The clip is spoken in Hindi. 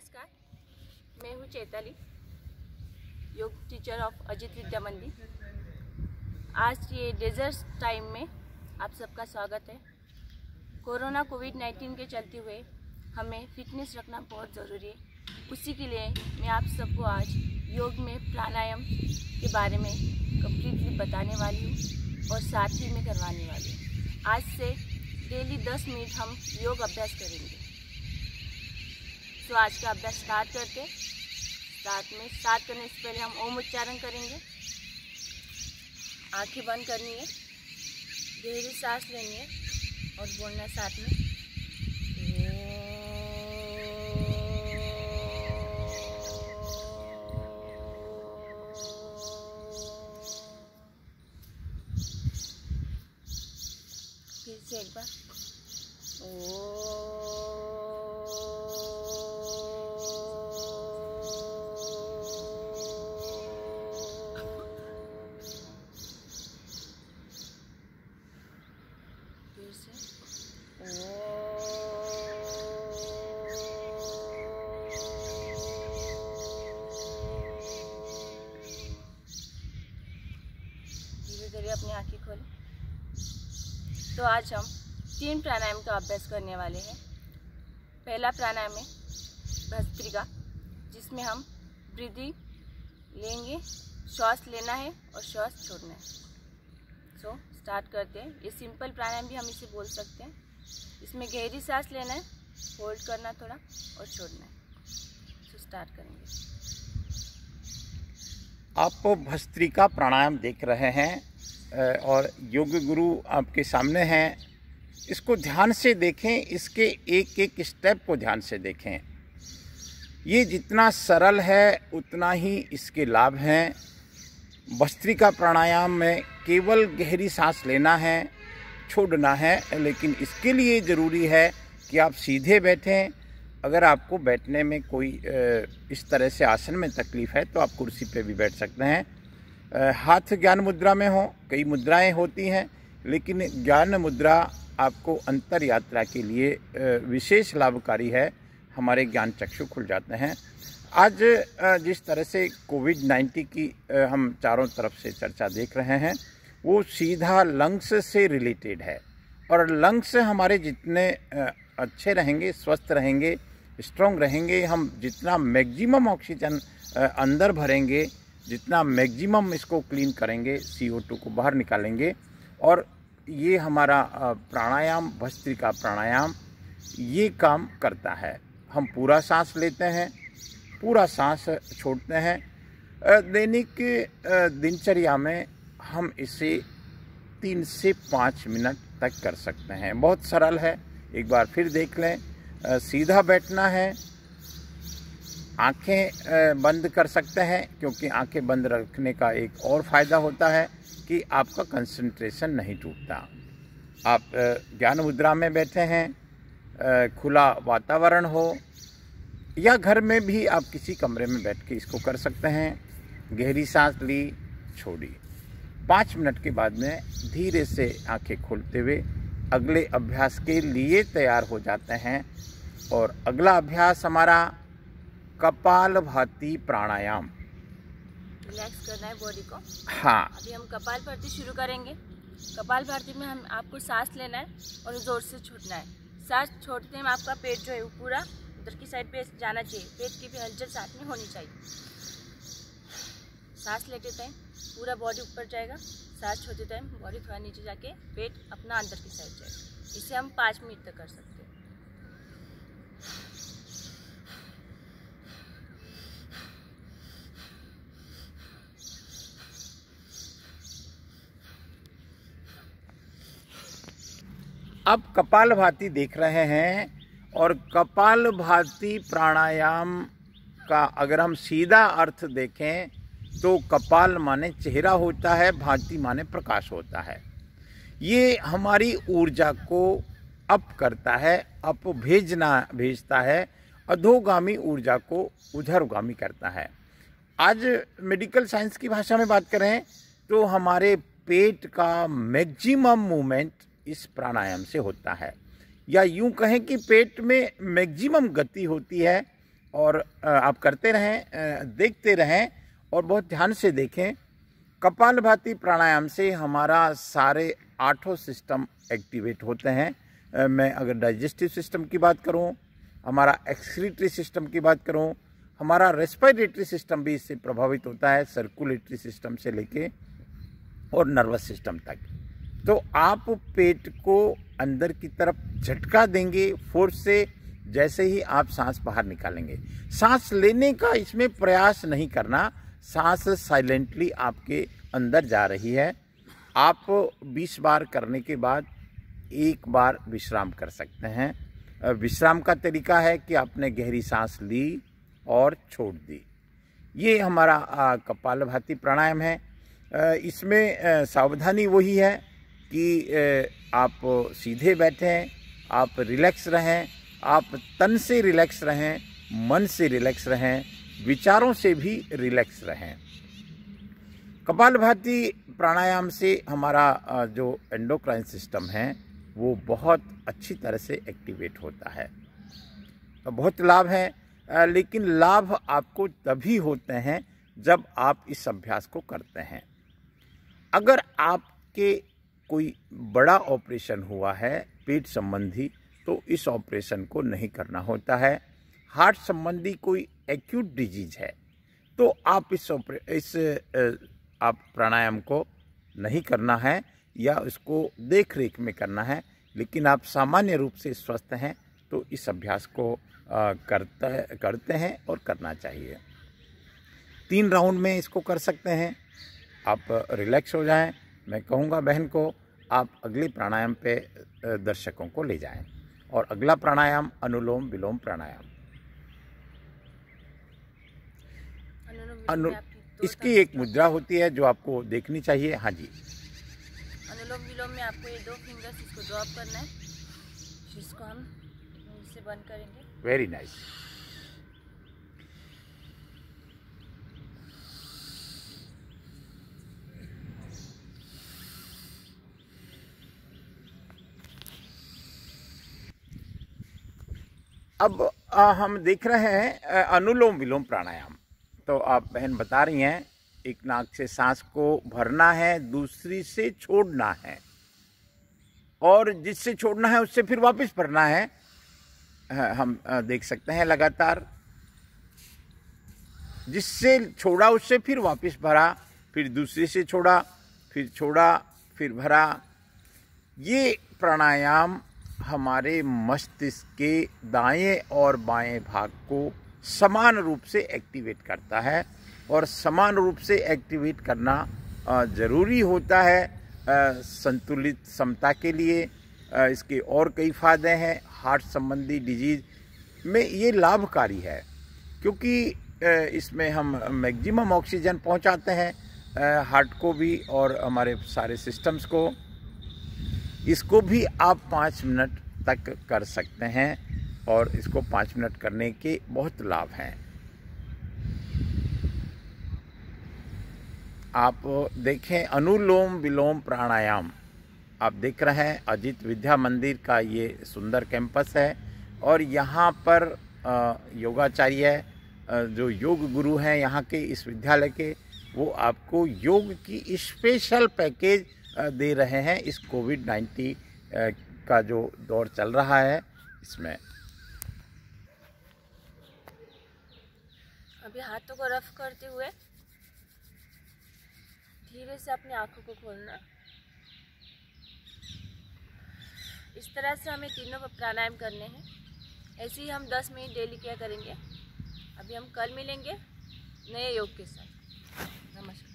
नमस्कार, मैं हूँ चैताली, योग टीचर ऑफ अजित विद्या मंदिर। आज ये डेजर्ट टाइम में आप सबका स्वागत है। कोरोना कोविड-19 के चलते हुए हमें फिटनेस रखना बहुत ज़रूरी है। उसी के लिए मैं आप सबको आज योग में प्राणायाम के बारे में कम्प्लीटली बताने वाली हूँ और साथ ही में करवाने वाली हूँ। आज से डेली 10 मिनट हम योग अभ्यास करेंगे। तो आज का अभ्यास स्टार्ट करते। स्टार्ट करने से पहले हम ओम उच्चारण करेंगे। आंखें बंद करनी है, गहरी सांस लेनी है और बोलना साथ में फिर से एक बार धीरे धीरे अपनी आंखें खोलें। तो आज हम 3 प्राणायाम का अभ्यास करने वाले हैं। पहला प्राणायाम है भस्त्रिका, जिसमें हम ब्रीदिंग लेंगे, श्वास लेना है और श्वास छोड़ना है। सो स्टार्ट करते हैं। ये सिंपल प्राणायाम भी हम इसे बोल सकते हैं। इसमें गहरी सांस लेना है, होल्ड करना थोड़ा और छोड़ना है। सो स्टार्ट करेंगे। आप भस्त्रिका प्राणायाम देख रहे हैं और योग गुरु आपके सामने हैं। इसको ध्यान से देखें, इसके एक एक स्टेप को ध्यान से देखें। ये जितना सरल है उतना ही इसके लाभ हैं। भस्त्रिका प्राणायाम में केवल गहरी सांस लेना है, छोड़ना है, लेकिन इसके लिए ज़रूरी है कि आप सीधे बैठें। अगर आपको बैठने में कोई इस तरह से आसन में तकलीफ़ है तो आप कुर्सी पे भी बैठ सकते हैं। हाथ ज्ञान मुद्रा में हो, कई मुद्राएं होती हैं, लेकिन ज्ञान मुद्रा आपको अंतर यात्रा के लिए विशेष लाभकारी है। हमारे ज्ञान चक्षु खुल जाते हैं। आज जिस तरह से कोविड-19 की हम चारों तरफ से चर्चा देख रहे हैं, वो सीधा लंग्स से रिलेटेड है। और लंग्स हमारे जितने अच्छे रहेंगे, स्वस्थ रहेंगे, स्ट्रॉन्ग रहेंगे, हम जितना मैक्सिमम ऑक्सीजन अंदर भरेंगे, जितना मैक्सिमम इसको क्लीन करेंगे, CO2 को बाहर निकालेंगे। और ये हमारा प्राणायाम, भस्त्रिका प्राणायाम, ये काम करता है। हम पूरा सांस लेते हैं, पूरा सांस छोड़ते हैं। दैनिक दिनचर्या में हम इसे 3 से 5 मिनट तक कर सकते हैं। बहुत सरल है, एक बार फिर देख लें। सीधा बैठना है, आंखें बंद कर सकते हैं, क्योंकि आंखें बंद रखने का एक और फ़ायदा होता है कि आपका कंसंट्रेशन नहीं टूटता। आप ज्ञान मुद्रा में बैठे हैं, खुला वातावरण हो, या घर में भी आप किसी कमरे में बैठ के इसको कर सकते हैं। गहरी सांस ली, छोड़ी। 5 मिनट के बाद में धीरे से आंखें खोलते हुए अगले अभ्यास के लिए तैयार हो जाते हैं। और अगला अभ्यास हमारा कपालभाति प्राणायाम। रिलैक्स करना है बॉडी को। हाँ, अभी हम कपालभाति शुरू करेंगे। कपालभाति में हम आपको सांस लेना है और ज़ोर से छोड़ना है। सांस छोड़ते हैं आपका पेट जो है वो पूरा उधर की साइड पे जाना चाहिए। पेट की भी हलचल साथ में होनी चाहिए। सांस लेते टाइम पूरा बॉडी ऊपर जाएगा, सांस छोड़ते टाइम बॉडी थोड़ा नीचे जाके पेट अपना अंदर की साइड जाएगा। इसे हम 5 मिनट तक कर सकते हैं। अब कपालभाति देख रहे हैं। और कपालभाति प्राणायाम का अगर हम सीधा अर्थ देखें तो कपाल माने चेहरा होता है, भाति माने प्रकाश होता है। ये हमारी ऊर्जा को अप करता है, अप भेजता है, अधोगामी ऊर्जा को ऊर्ध्वगामी करता है। आज मेडिकल साइंस की भाषा में बात करें तो हमारे पेट का मैक्सिमम मूवमेंट इस प्राणायाम से होता है, या यूं कहें कि पेट में मैक्सिमम गति होती है और आप करते रहें, देखते रहें और बहुत ध्यान से देखें। कपालभाति प्राणायाम से हमारा सारे 8 सिस्टम एक्टिवेट होते हैं। मैं अगर डाइजेस्टिव सिस्टम की बात करूं, हमारा एक्सक्रीटरी सिस्टम की बात करूं, हमारा रेस्पिरेटरी सिस्टम भी इससे प्रभावित होता है, सर्कुलेटरी सिस्टम से लेके और नर्वस सिस्टम तक। तो आप पेट को अंदर की तरफ झटका देंगे फोर्स से, जैसे ही आप सांस बाहर निकालेंगे। सांस लेने का इसमें प्रयास नहीं करना, सांस साइलेंटली आपके अंदर जा रही है। आप 20 बार करने के बाद 1 बार विश्राम कर सकते हैं। विश्राम का तरीका है कि आपने गहरी सांस ली और छोड़ दी। ये हमारा कपालभाति प्राणायाम है। इसमें सावधानी वही है कि आप सीधे बैठें, आप रिलैक्स रहें, आप तन से रिलैक्स रहें, मन से रिलैक्स रहें, विचारों से भी रिलैक्स रहें। कपालभाति प्राणायाम से हमारा जो एंडोक्राइन सिस्टम है वो बहुत अच्छी तरह से एक्टिवेट होता है। तो बहुत लाभ है, लेकिन लाभ आपको तभी होते हैं जब आप इस अभ्यास को करते हैं। अगर आपके कोई बड़ा ऑपरेशन हुआ है पेट संबंधी, तो इस ऑपरेशन को नहीं करना होता है। हार्ट संबंधी कोई एक्यूट डिजीज है तो आप आप प्राणायाम को नहीं करना है या उसको देख रेख में करना है। लेकिन आप सामान्य रूप से स्वस्थ हैं तो इस अभ्यास को करते हैं और करना चाहिए। 3 राउंड में इसको कर सकते हैं। आप रिलैक्स हो जाएं। मैं कहूँगा बहन को आप अगले प्राणायाम पे दर्शकों को ले जाएं। और अगला प्राणायाम अनुलोम विलोम प्राणायाम। इसकी एक मुद्रा होती है जो आपको देखनी चाहिए। हाँ जी, अनुलोम विलोम में आपको ये 2 फिंगर्स इसको ड्रॉप करना है, जिसको हम इससे बंद करेंगे। Very nice. अब हम देख रहे हैं अनुलोम विलोम प्राणायाम। तो आप बहन बता रही हैं एक नाक से सांस को भरना है, दूसरी से छोड़ना है, और जिससे छोड़ना है उससे फिर वापस भरना है। हम देख सकते हैं लगातार, जिससे छोड़ा उससे फिर वापस भरा, फिर दूसरे से छोड़ा, फिर भरा। ये प्राणायाम हमारे मस्तिष्क के दाएं और बाएं भाग को समान रूप से एक्टिवेट करता है, और समान रूप से एक्टिवेट करना ज़रूरी होता है संतुलित समता के लिए। इसके और कई फायदे हैं। हार्ट संबंधी डिजीज में ये लाभकारी है, क्योंकि इसमें हम मैक्सिमम ऑक्सीजन पहुंचाते हैं हार्ट को भी और हमारे सारे सिस्टम्स को। इसको भी आप 5 मिनट तक कर सकते हैं, और इसको 5 मिनट करने के बहुत लाभ हैं। आप देखें अनुलोम विलोम प्राणायाम, आप देख रहे हैं अजित विद्या मंदिर का ये सुंदर कैंपस है, और यहाँ पर योगाचार्य जो योग गुरु हैं यहाँ के इस विद्यालय के, वो आपको योग की स्पेशल पैकेज दे रहे हैं इस कोविड-19 का जो दौर चल रहा है इसमें। अभी हाथों को रफ करते हुए धीरे से अपनी आंखों को खोलना। इस तरह से हमें तीनों प्राणायाम करने हैं। ऐसे ही हम 10 मिनट डेली किया करेंगे। अभी हम कल मिलेंगे नए योग के साथ। नमस्कार।